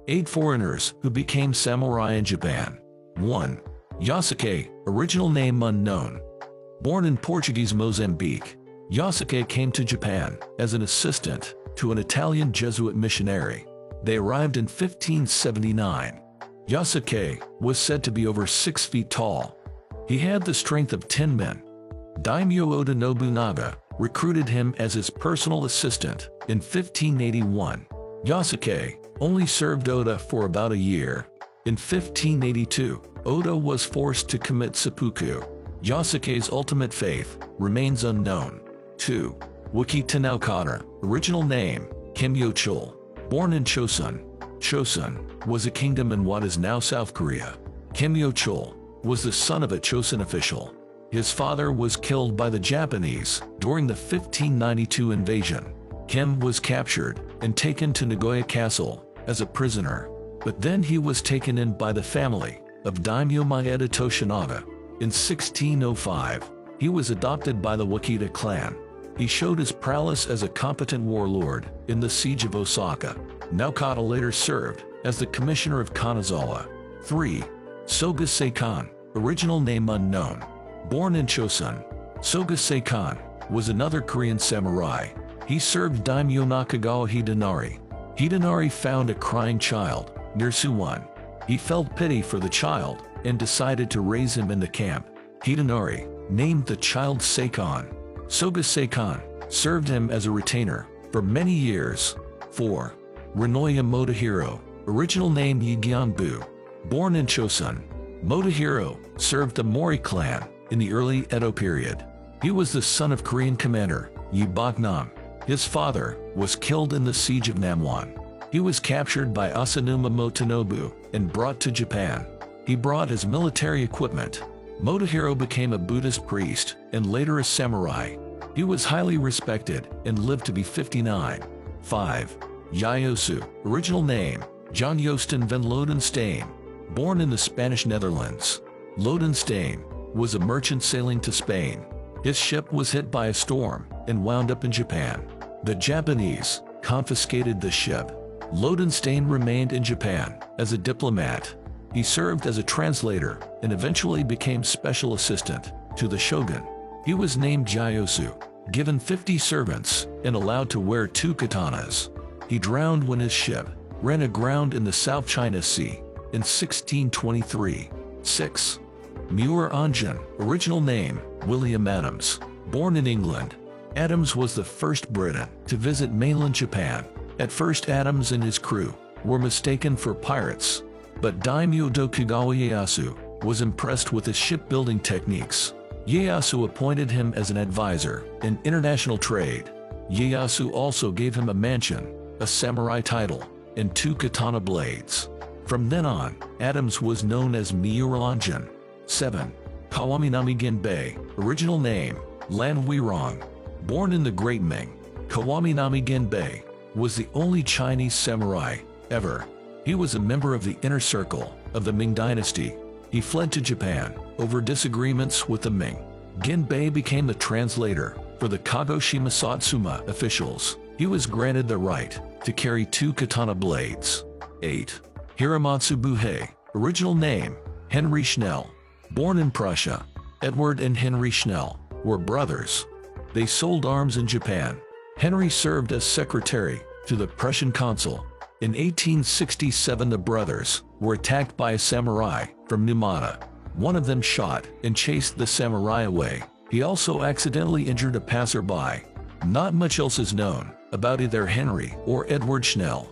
8 foreigners who became samurai in Japan. 1. Yasuke, original name unknown. Born in Portuguese Mozambique, Yasuke came to Japan as an assistant to an Italian Jesuit missionary. They arrived in 1579. Yasuke was said to be over 6 feet tall. He had the strength of 10 men. Daimyo Oda Nobunaga recruited him as his personal assistant in 1581. Yasuke only served Oda for about a year. In 1582, Oda was forced to commit seppuku. Yasuke's ultimate fate remains unknown. 2. Wiki Tanaukata, original name, Kim Yo-chul. Born in Chosun. Chosun was a kingdom in what is now South Korea. Kim Yo-chul was the son of a Chosun official. His father was killed by the Japanese during the 1592 invasion. Kim was captured and taken to Nagoya Castle as a prisoner, but then he was taken in by the family of Daimyo Maeda Toshinada. In 1605, he was adopted by the Wakita clan. He showed his prowess as a competent warlord in the siege of Osaka. Naokata later served as the commissioner of Kanazawa. 3. Soga Seikan, original name unknown. Born in Chosun, Soga Seikan was another Korean samurai. He served Daimyo Nakagawa Hidenari. Hidenari found a crying child near Suwon. He felt pity for the child and decided to raise him in the camp. Hidenari named the child Seikan. Soga Seikan served him as a retainer for many years. 4. Rinoya Motohiro, original name Yigyeonbu. Born in Chosun, Motohiro served the Mori clan in the early Edo period. He was the son of Korean commander Yi Boknam. His father was killed in the siege of Namwon. He was captured by Asanuma Motonobu and brought to Japan. He brought his military equipment. Motohiro became a Buddhist priest and later a samurai. He was highly respected and lived to be 59. 5. Ieyasu, original name, John Joosten van Lodenstein. Born in the Spanish Netherlands, Lodenstein was a merchant sailing to Spain. His ship was hit by a storm and wound up in Japan. The Japanese confiscated the ship. Lodenstein remained in Japan as a diplomat. He served as a translator and eventually became special assistant to the shogun. He was named Ieyasu, given 50 servants, and allowed to wear 2 katanas. He drowned when his ship ran aground in the South China Sea in 1623. 6. Muir Anjan, original name, William Adams. Born in England, Adams was the first Briton to visit mainland Japan. At first, Adams and his crew were mistaken for pirates, but Daimyo Tokugawa Ieyasu was impressed with his shipbuilding techniques. Ieyasu appointed him as an advisor in international trade. Ieyasu also gave him a mansion, a samurai title, and 2 katana blades. From then on, Adams was known as Muir Anjan. 7. Kawaminami Genbei, original name, Lan Huirong. Born in the Great Ming, Kawaminami Genbei was the only Chinese samurai ever. He was a member of the inner circle of the Ming dynasty. He fled to Japan over disagreements with the Ming. Genbei became the translator for the Kagoshima Satsuma officials. He was granted the right to carry 2 katana blades. 8. Hiramatsu Buhei, original name, Henry Schnell. Born in Prussia, Edward and Henry Schnell were brothers. They sold arms in Japan. Henry served as secretary to the Prussian consul. In 1867, the brothers were attacked by a samurai from Numata. One of them shot and chased the samurai away. He also accidentally injured a passerby. Not much else is known about either Henry or Edward Schnell.